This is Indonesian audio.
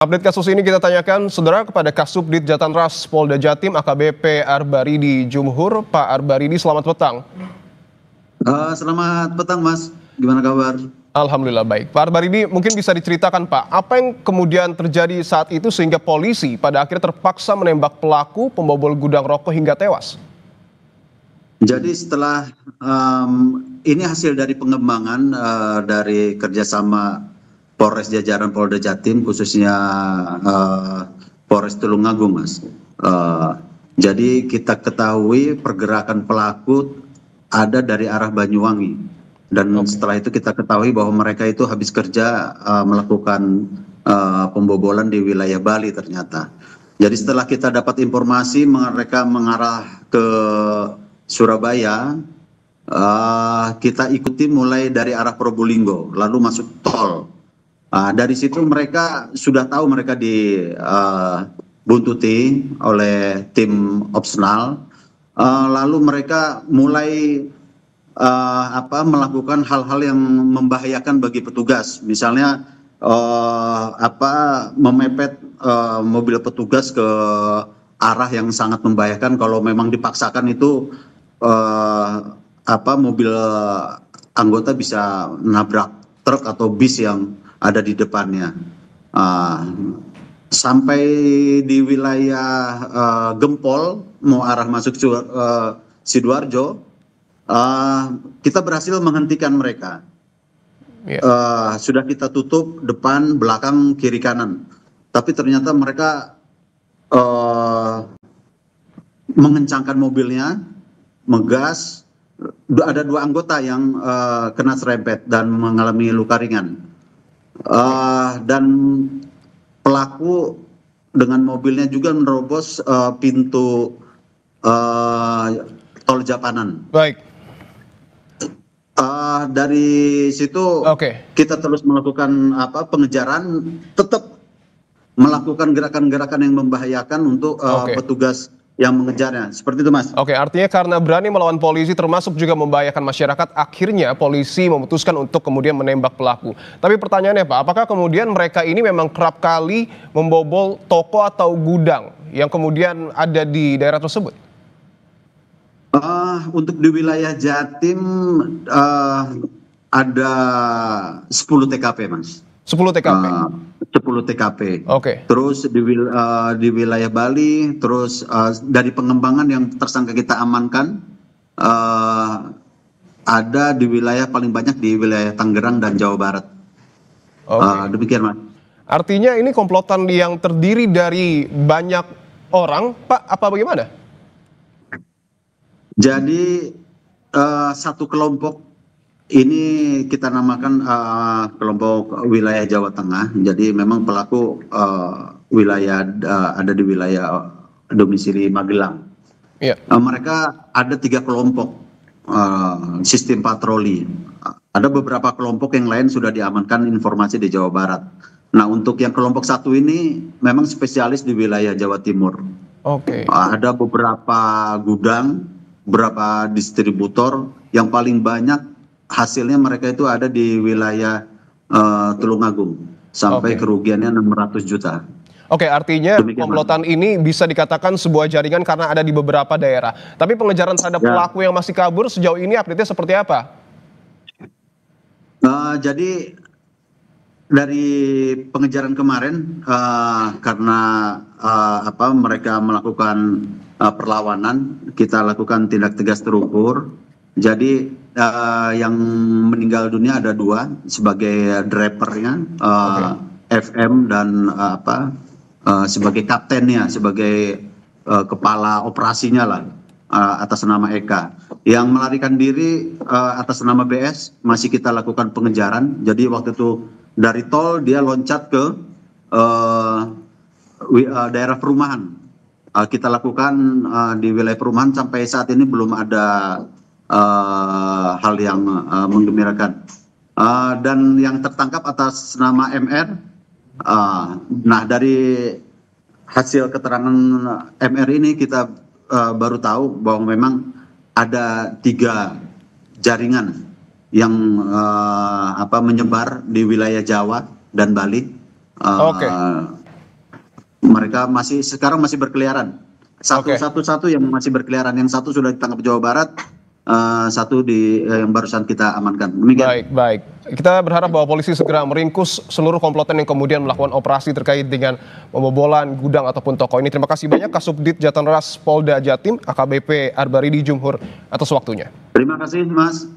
Update kasus ini kita tanyakan, Saudara, kepada Kasubdit Jatanras Polda Jatim AKBP Arbaridi Jumhur. Pak Arbaridi, selamat petang. Selamat petang, Mas. Gimana kabar? Alhamdulillah baik. Pak Arbaridi, mungkin bisa diceritakan, Pak, apa yang kemudian terjadi saat itu sehingga polisi pada akhirnya terpaksa menembak pelaku pembobol gudang rokok hingga tewas? Jadi setelah ini hasil dari pengembangan dari kerjasama Polres jajaran Polda Jatim, khususnya Polres Tulungagung, Mas. Jadi kita ketahui pergerakan pelaku ada dari arah Banyuwangi, dan setelah itu kita ketahui bahwa mereka itu habis kerja melakukan pembobolan di wilayah Bali ternyata. Jadi setelah kita dapat informasi mereka mengarah ke Surabaya, kita ikuti mulai dari arah Probolinggo lalu masuk tol. Dari situ mereka sudah tahu mereka dibuntuti oleh tim opsional, lalu mereka mulai melakukan hal-hal yang membahayakan bagi petugas, misalnya memepet mobil petugas ke arah yang sangat membahayakan. Kalau memang dipaksakan itu mobil anggota bisa nabrak truk atau bis yang ada di depannya. Sampai di wilayah Gempol mau arah masuk Sidoarjo, kita berhasil menghentikan mereka. Sudah kita tutup depan, belakang, kiri, kanan, tapi ternyata mereka mengencangkan mobilnya, megas. Ada 2 anggota yang kena serempet dan mengalami luka ringan. Dan pelaku dengan mobilnya juga menerobos pintu tol Japanan. Baik. Dari situ kita terus melakukan pengejaran, tetap melakukan gerakan-gerakan yang membahayakan untuk petugas yang mengejarnya. Seperti itu, Mas. Artinya karena berani melawan polisi termasuk juga membahayakan masyarakat, akhirnya polisi memutuskan untuk kemudian menembak pelaku. Tapi pertanyaannya, Pak, apakah kemudian mereka ini memang kerap kali membobol toko atau gudang yang kemudian ada di daerah tersebut? Untuk di wilayah Jatim ada 10 TKP, Mas. 10 TKP? 10 TKP. Terus di wilayah Bali, terus dari pengembangan yang tersangka kita amankan, ada di wilayah paling banyak di wilayah Tangerang dan Jawa Barat. Demikian, Mas. Artinya ini komplotan yang terdiri dari banyak orang, Pak, apa bagaimana? Jadi satu kelompok ini kita namakan kelompok wilayah Jawa Tengah. Jadi memang pelaku ada di wilayah domisili Magelang. Mereka ada 3 kelompok sistem patroli. Ada beberapa kelompok yang lain sudah diamankan informasi di Jawa Barat. Nah, untuk yang kelompok 1 ini memang spesialis di wilayah Jawa Timur. Ada beberapa gudang, beberapa distributor, yang paling banyak hasilnya mereka itu ada di wilayah Tulungagung, sampai kerugiannya 600 juta. Artinya komplotan ini bisa dikatakan sebuah jaringan karena ada di beberapa daerah. Tapi pengejaran terhadap pelaku yang masih kabur sejauh ini update-nya seperti apa? Jadi dari pengejaran kemarin, karena mereka melakukan perlawanan, kita lakukan tindak tegas terukur. Jadi yang meninggal dunia ada 2 sebagai drivernya, FM, dan sebagai kaptennya, sebagai kepala operasinya lah, atas nama Eka. Yang melarikan diri atas nama BS masih kita lakukan pengejaran. Jadi waktu itu dari tol dia loncat ke daerah perumahan. Kita lakukan di wilayah perumahan, sampai saat ini belum ada hal yang menggembirakan. Dan yang tertangkap atas nama MR, nah dari hasil keterangan MR ini kita baru tahu bahwa memang ada 3 jaringan yang menyebar di wilayah Jawa dan Bali. Mereka sekarang masih berkeliaran. Oke. Satu yang masih berkeliaran, yang satu sudah ditangkap Jawa Barat, satu yang barusan kita amankan. Demikian. Baik. Kita berharap bahwa polisi segera meringkus seluruh komplotan yang kemudian melakukan operasi terkait dengan pembobolan gudang ataupun toko ini. Terima kasih banyak Kasubdit Jatanras Polda Jatim, AKBP Arbaridi Jumhur atas waktunya. Terima kasih, Mas.